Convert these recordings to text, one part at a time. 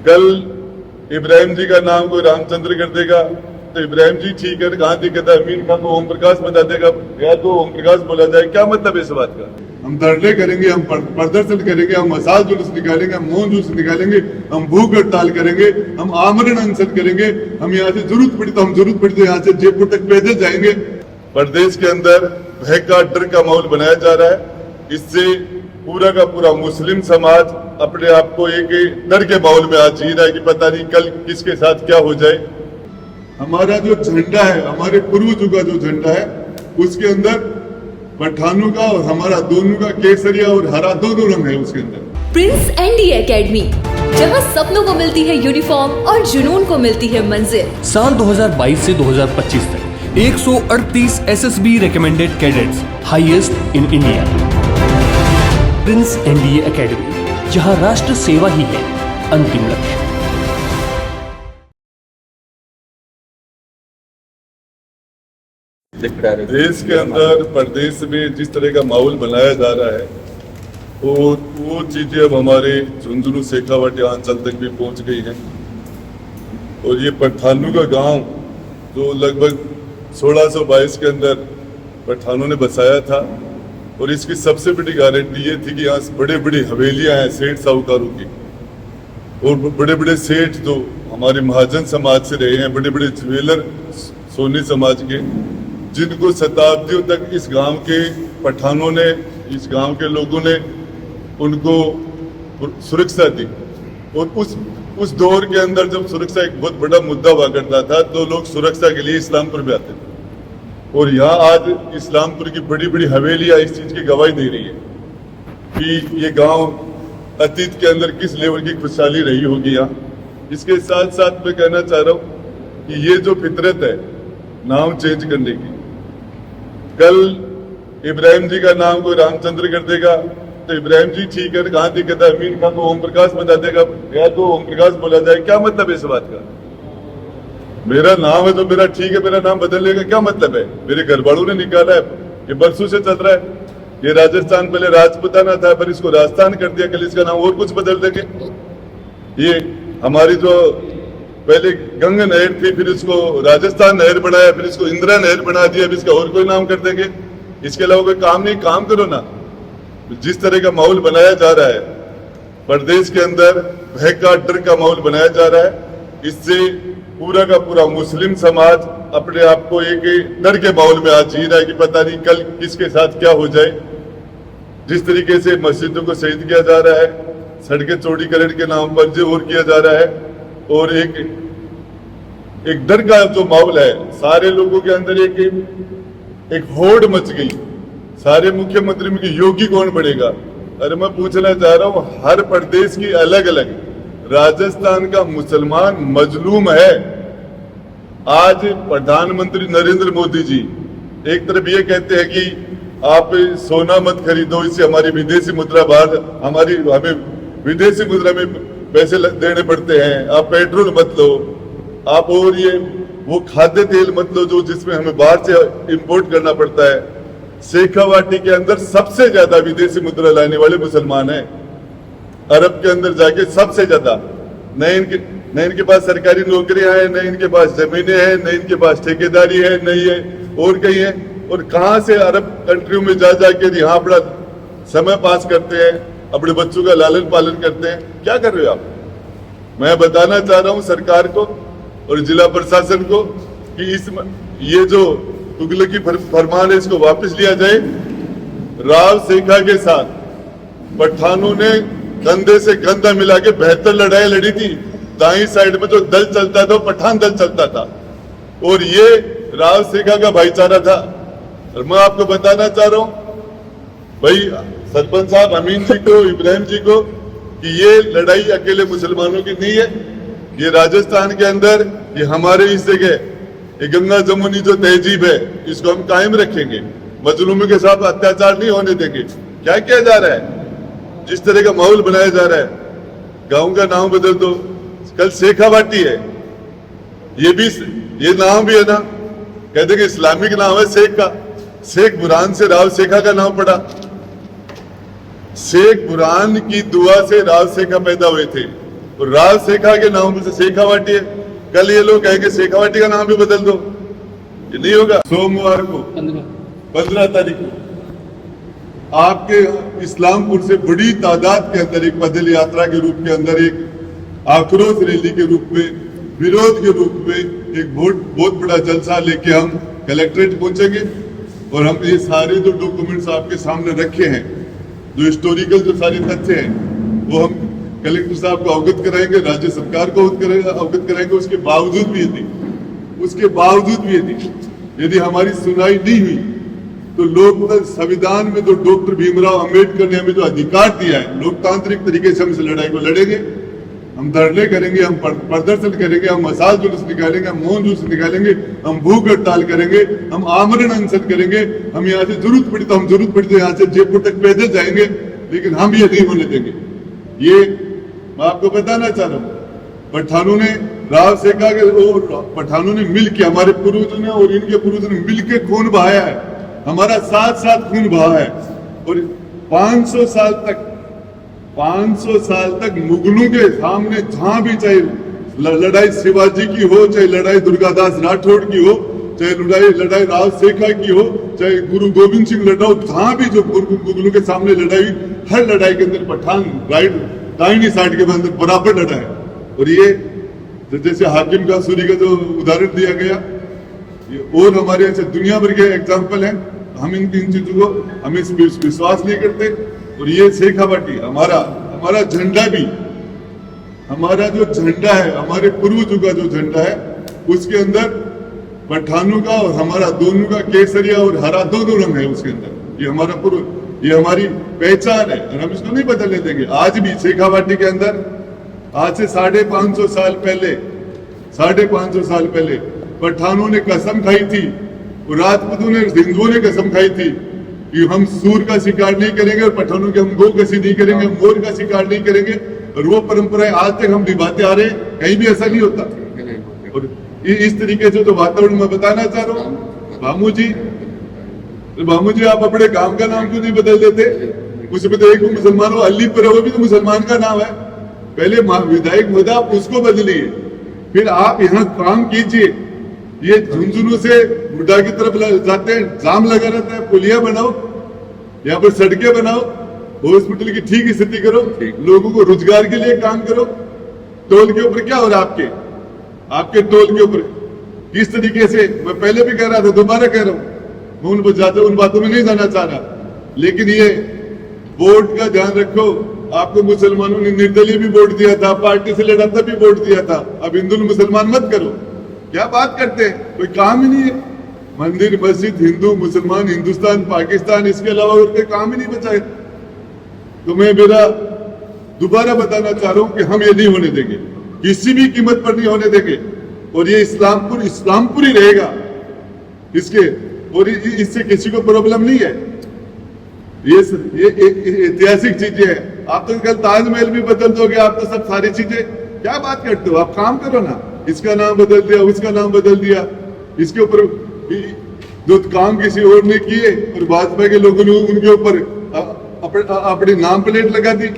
कल इब्राहिम जी का नाम कोई रामचंद्र कर देगा तो इब्राहिम जी ठीक है, कहाँ दिक्कत है? अमीन खान को ओम प्रकाश बता देगा, या तो ओम प्रकाश बोला जाए, क्या मतलब है इस बात का? हम धरने करेंगे, हम प्रदर्शन करेंगे, हम मसाल जुलूस निकालेंगे, हम मौन जुलूस निकालेंगे, हम भूख हड़ताल करेंगे, हम आमरण अनशन करेंगे, हम यहाँ से जरूरत पड़ी तो यहाँ से जयपुर तक पैदल जाएंगे। प्रदेश के अंदर भय का डर का माहौल बनाया जा रहा है। इससे पूरा का पूरा मुस्लिम समाज अपने आप को एक डर के माहौल में आज जी रहा है कि पता नहीं कल किसके साथ क्या हो जाए। हमारा जो झंडा है, हमारे पूर्वजों का जो झंडा है, उसके अंदर पठानों का और हमारा दोनों का केसरिया और हरा दोनों रंग है उसके अंदर। प्रिंस एनडी एकेडमी, जहां सपनों को मिलती है यूनिफॉर्म और जुनून को मिलती है मंजिल। साल 2022 से 2025 तक 138 SSB recommended cadets, highest in India. Prince NDA academy, जहां राष्ट्र सेवा ही है अंतिम लक्ष्य। देश के अंदर प्रदेश में जिस तरह का माहौल बनाया जा रहा है, वो चीजें अब हमारे झुंझुनू शेखावाटी अंचल तक भी पहुंच गई हैं। और ये पठानों का गांव जो लगभग 1622 के अंदर पठानों ने बसाया था, और इसकी सबसे बड़ी गारंटी ये थी कि यहाँ बड़े बड़ी हवेलियां हैं सेठ साहूकारों की, और बड़े बड़े सेठ जो हमारे महाजन समाज से रहे हैं, बड़े बड़े ज्वेलर सोनी समाज के, जिनको शताब्दियों तक इस गांव के पठानों ने, इस गांव के लोगों ने उनको सुरक्षा दी। और उस दौर के अंदर जब सुरक्षा एक बहुत बड़ा मुद्दा हुआ करता था, तो लोग सुरक्षा के लिए इस्लामपुर में आते थे। और यहाँ आज इस्लामपुर की बड़ी बड़ी हवेलियां इस चीज की गवाही दे रही है कि ये गांव अतीत के अंदर किस लेवल की खुशहाली रही होगी यहाँ। इसके साथ साथ मैं कहना चाह रहा हूँ कि ये जो फितरत है नाम चेंज करने की, कल इब्राहिम जी का नाम कोई रामचंद्र कर देगा तो इब्राहिम जी ठीक है, कहाँ दिक्कत है? अमीन खान को ओम प्रकाश बता देगा, या तो ओम प्रकाश बोला जाए, क्या मतलब है इस बात का? मेरा नाम है तो मेरा ठीक है, मेरा नाम बदलने का क्या मतलब है? मेरे घर वालों ने निकाला है, ये बरसों से चल रहा है। ये राजस्थान पहले राजपुताना था, पर इसको राजस्थान कर दिया, कल इसका नाम और कुछ बदल देंगे। ये हमारी जो पहले गंगा नहर थी, फिर इसको राजस्थान नहर बनाया, फिर इसको इंदिरा नहर बना दिया, फिर इसका और कोई नाम कर देंगे। इसके अलावा कोई काम नहीं, काम करो ना। जिस तरह का माहौल बनाया जा रहा है, प्रदेश के अंदर भय का डर का माहौल बनाया जा रहा है, इससे पूरा का पूरा मुस्लिम समाज अपने आप को एक डर के माहौल में आज जी रहा है कि पता नहीं कल किसके साथ क्या हो जाए। जिस तरीके से मस्जिदों को शहीद किया जा रहा है, सड़कें चौड़ीकरण के नाम पर जो और किया जा रहा है, और एक डर का जो माहौल है, सारे लोगों के अंदर एक होड़ मच गई। सारे मुख्यमंत्री में कि योगी कौन बढ़ेगा? अरे मैं पूछना चाह रहा हूं, हर प्रदेश की अलग अलग, राजस्थान का मुसलमान मजलूम है। आज प्रधानमंत्री नरेंद्र मोदी जी एक तरफ ये कहते हैं कि आप सोना मत खरीदो, इससे हमारी विदेशी मुद्रा बाहर, हमें विदेशी मुद्रा में पैसे देने पड़ते हैं, आप पेट्रोल मत लो, आप और ये वो खाद्य तेल मत लो जो जिसमें हमें बाहर से इंपोर्ट करना पड़ता है। शेखावाटी के अंदर सबसे ज्यादा विदेशी मुद्रा लाने वाले मुसलमान हैं, अरब के अंदर जाके सबसे ज्यादा। न इनके पास सरकारी नौकरियां हैं, न इनके पास जमीनें हैं, न इनके पास ठेकेदारी है, नहीं है और कहीं है। और कहां से अरब कंट्रियों में जा जाके यहाँ अपना समय पास करते हैं, अपने बच्चों का लालन पालन करते हैं। क्या कर रहे हो आप? मैं बताना चाह रहा हूं सरकार को और जिला प्रशासन को कि ये जो तुगलकी फरमान है, इसको वापस लिया जाए। राव शेखा के साथ पठानों ने कंधे से कंधा मिला के 72 लड़ाई लड़ी थी। दाई साइड में जो दल चलता था वो पठान दल चलता था, और ये राव शेखा का भाईचारा था। और मैं आपको बताना चाह रहा हूं भाई सरपंच साहब, अमीन जी को, इब्राहिम जी को, कि ये लड़ाई अकेले मुसलमानों की नहीं है। ये राजस्थान के अंदर, ये हमारे इस जगह, ये गंगा जमुनी जो तहजीब है, इसको हम कायम रखेंगे। मजलूमों के साथ अत्याचार नहीं होने देंगे। क्या किया जा रहा है? जिस तरह का माहौल बनाया जा रहा है, गांव का नाम बदल दो, कल शेखावाटी है, ये नाम भी है ना, कहते हैं इस्लामिक नाम है शेख का। शेख बुरहान से राव शेखा का नाम पड़ा। शेख बुरहान की दुआ से राव शेखा पैदा हुए थे। और राज शेखा के नाम से शेखावाटी है। कल ये लोग कहेंगे शेखावाटी का नाम भी बदल दो, ये नहीं होगा। सोमवार को 15 तारीख को आपके इस्लामपुर से बड़ी तादाद के अंदर एक पैदल यात्रा के रूप के अंदर, एक आक्रोश रैली के रूप में, विरोध के रूप में एक बहुत बड़ा जलसा लेके हम कलेक्ट्रेट पहुंचेंगे। और हम ये सारे जो डॉक्यूमेंट्स आपके सामने रखे हैं, जो हिस्टोरिकल जो सारे तथ्य हैं, वो हम कलेक्टर साहब को अवगत कराएंगे, राज्य सरकार को अवगत कराएंगे। उसके बावजूद भी यदि हमारी सुनाई नहीं हुई तो लोकतंत्र संविधान में जो डॉक्टर भीमराव अंबेडकर ने हमें जो अधिकार दिया है, लोकतांत्रिक तरीके से हम इस लड़ाई को लड़ेंगे। हम धरने करेंगे, हम प्रदर्शन करेंगे, हम मसाल जुलूस निकालेंगे, हम मौन जुलूस निकालेंगे, हम भूख हड़ताल करेंगे, हम आमरण अनशन करेंगे। हम यहाँ से जरूरत पड़ी तो यहाँ से जयपुर तक पैदल जाएंगे, लेकिन हम ये नहीं होने देंगे। ये मैं आपको बताना चाह रहा हूँ, पठानों ने राव शेखा के और पठानों ने मिलकर, हमारे पूर्वजों ने और इनके पूर्वजों ने मिलकर खून बहाया है, हमारा साथ खून बहा है। और 500 साल तक मुगलों के सामने जहां भी, चाहे लड़ाई शिवाजी की हो, चाहे लड़ाई दुर्गादास राठौड़ की हो, चाहे लड़ाई राव शेखा की हो, चाहे गुरु गोविंद सिंह लड़ा हो, जहां भी जो मुगलों के सामने लड़ाई, हर लड़ाई के अंदर पठान दाहिनी साइड के अंदर बराबर लड़ा है। और ये जैसे हाकिम का सूरी का जो उदाहरण दिया गया, ये और हमारे ऐसे दुनिया भर के एग्जाम्पल हैं। हम इन चीजों को हमें विश्वास नहीं करते। और ये शेखावाटी हमारा झंडा भी, हमारा जो झंडा है, हमारे पूर्वजों का जो झंडा है, उसके अंदर पठानों का और हमारा दोनों का केसरिया और हरा दोनों रंग है उसके अंदर। ये हमारा ये हमारी पहचान है और हम इसको नहीं बदलने देंगे। आज भी शेखावाटी के अंदर, आज से 550 साल पहले पठानों ने कसम खाई थी और राजपूतों ने, हिंदुओं ने कसम खाई थी कि हम सूर का शिकार नहीं करेंगे, और पठानों के हम गौ कसी नहीं करेंगे, हम मोर का शिकार नहीं करेंगे। और वो परंपराएं आज तक हम निभाते आ रहे हैं, कहीं भी ऐसा नहीं होता। और इस तरीके से तो वातावरण मैं बताना चाह रहा हूँ। बामू जी आप अपने गांव का नाम क्यों नहीं बदल देते? उसमें तो एक मुसलमान हो, अली पर वो भी तो मुसलमान का नाम है। पहले विधायक महोदय आप उसको बदलिए, फिर आप यहाँ काम कीजिए। ये झुंझुनू से मुड्डा की तरफ जाते हैं, जाम लगा रहता है, पुलिया बनाओ, यहाँ पर सड़कें बनाओ, हॉस्पिटल की ठीक स्थिति करो, लोगों को रोजगार के लिए काम करो। टोल के ऊपर क्या हो रहा है आपके टोल के ऊपर किस तरीके से, मैं पहले भी कह रहा था, दोबारा कह रहा हूँ, मैं उन बातों में नहीं जाना चाह रहा, लेकिन ये वोट का ध्यान रखो। आपको मुसलमानों ने निर्दलीय भी वोट दिया था, पार्टी से लड़ा था भी वोट दिया था। अब हिंदू मुसलमान मत करो, क्या बात करते हैं, कोई काम ही नहीं है। मंदिर मस्जिद, हिंदू मुसलमान, हिंदुस्तान पाकिस्तान, इसके अलावा और कोई काम ही नहीं बचा है। तो मैं मेरा दोबारा बताना चाह रहा हूं कि हम ये नहीं होने देंगे, किसी भी कीमत पर नहीं होने देंगे। और ये इस्लामपुर ही रहेगा इसके, और इससे किसी को प्रॉब्लम नहीं है। ये ऐतिहासिक चीजें हैं। आप तो कल ताजमहल भी बदल दोगे, आप तो सब सारी चीजें, क्या बात करते हो? आप काम करो ना, इसका नाम बदल दिया, उसका नाम बदल दिया, इसके ऊपर जो काम किसी और ने किए और भाजपा के लोगों ने उनके ऊपर अपने नाम प्लेट लगा दी।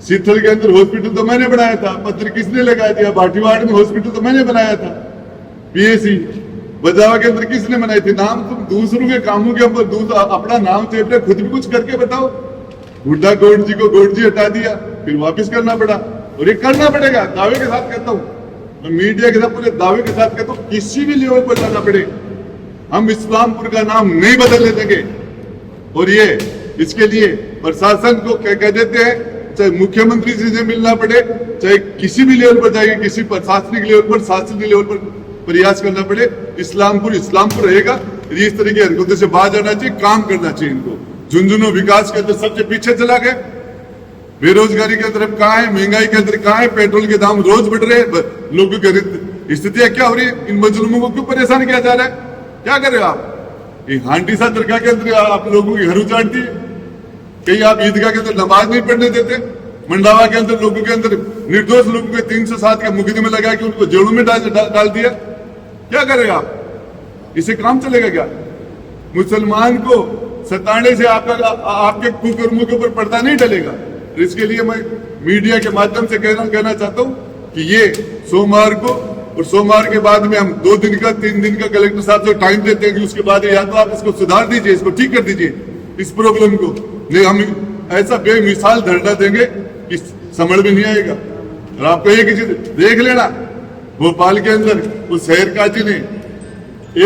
सीथल के अंदर हॉस्पिटल तो मैंने बनाया था, पत्र किसने लगा दिया? भाटीवाड़ में हॉस्पिटल तो मैंने बनाया था। पीएसी बजावा के अंदर किसने बनाई थी? नाम तुम दूसरों के कामों के ऊपर अपना नाम चेपटे, खुद भी कुछ करके बताओ। बुड्ढा गौड़ जी को गौड़ जी हटा दिया, फिर वापस करना पड़ा, और ये करना पड़ेगा। दावे के साथ कहता हूँ, मैं मीडिया के साथ पूरे दावे के साथ कहता हूँ, किसी भी लेवल पर जाना पड़े, हम इस्लामपुर का नाम नहीं बदलने देंगे। और ये इसके लिए प्रशासन को कह देते हैं, चाहे मुख्यमंत्री जी से मिलना पड़े, चाहे किसी भी लेवल पर जाएंगे, किसी प्रशासनिक लेवल पर, शासनिक लेवल पर प्रयास करना पड़े, इस्लामपुर रहेगा। इस तरह की हरकतों से बाहर जाना चाहिए, काम करना चाहिए इनको। झुंझुनू विकास के अंदर सबसे पीछे चला गया, बेरोजगारी के अंदर कहाँ है, महंगाई के अंदर कहाँ है, पेट्रोल के दाम रोज बढ़ रहे हैं, लोगों की स्थितियां क्या हो रही है? इन मजलूमों को क्यों परेशान किया जा रहा है? क्या कर रहे हो आप? हांडीसा दरगाह के अंदर आप लोगों की घर उजाड़ दी, कहीं आप ईदगाह के अंदर नमाज नहीं पढ़ने देते, मंडावा के अंदर लोगों के अंदर निर्दोष लोगों के 307 के मुकदमे लगा के उनको जेलों में डाल दिया। क्या करेगा आप? इसे काम चलेगा क्या? मुसलमान को सताने से आपके कुकर्मों के ऊपर पर्दा नहीं डलेगा। इसके लिए मैं मीडिया के माध्यम से कहना चाहता हूँ कि ये सोमवार को और सोमवार के बाद में हम 2 दिन का 3 दिन का कलेक्टर साहब से टाइम देते हैं कि उसके बाद या तो आप इसको सुधार दीजिए, इसको ठीक कर दीजिए इस प्रॉब्लम को, नहीं हम ऐसा बेमिसाल धरना देंगे कि समझ में नहीं आएगा। और आपको एक चीज देख लेना, भोपाल के अंदर उस शहर काजी ने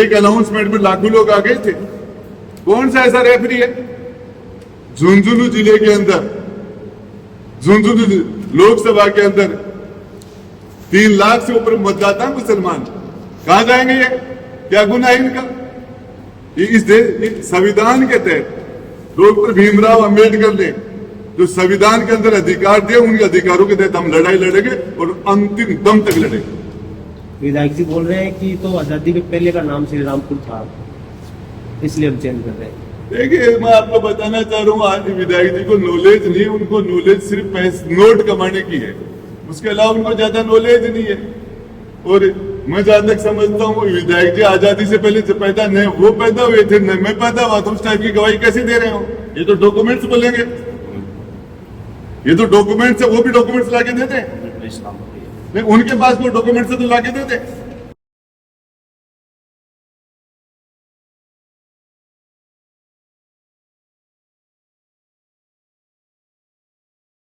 एक अनाउंसमेंट में लाखों लोग आ गए थे। कौन सा ऐसा रेफरी है झुंझुनू जिले के अंदर, झुंझुनू लोकसभा के अंदर 3 लाख से ऊपर मतदाता मुसलमान, कहां जाएंगे ये? क्या गुनाह है इनका? इस संविधान के तहत डॉक्टर भीमराव अंबेडकर ने जो संविधान के अंदर अधिकार दिए, उनके अधिकारों के तहत हम लड़ाई लड़ेंगे और अंतिम दम तक लड़ेंगे। विधायक जी बोल रहे हैं कि तो आजादी के पहले का नाम श्री रामपुर था, इसलिए हम चेंज कर रहे हैं। देखिए, मैं आपको बताना चाह रहा हूँ, आज विधायक जी को नॉलेज नहीं, उनको नॉलेज सिर्फ नोट कमाने की है, उसके अलावा उनको ज्यादा नॉलेज नहीं है। और मैं जहां तक समझता हूँ विधायक जी आजादी से पहले जो पैदा नहीं वो पैदा हुए थे, नहीं मैं पैदा हुआ था, उस टाइप की गवाही कैसे दे रहे हो? ये तो डॉक्यूमेंट्स बोलेंगे, ये तो डॉक्यूमेंट्स है, वो भी डॉक्यूमेंट्स लाके देते हैं, नहीं उनके पास वो डॉक्यूमेंट्स तो लाके देते।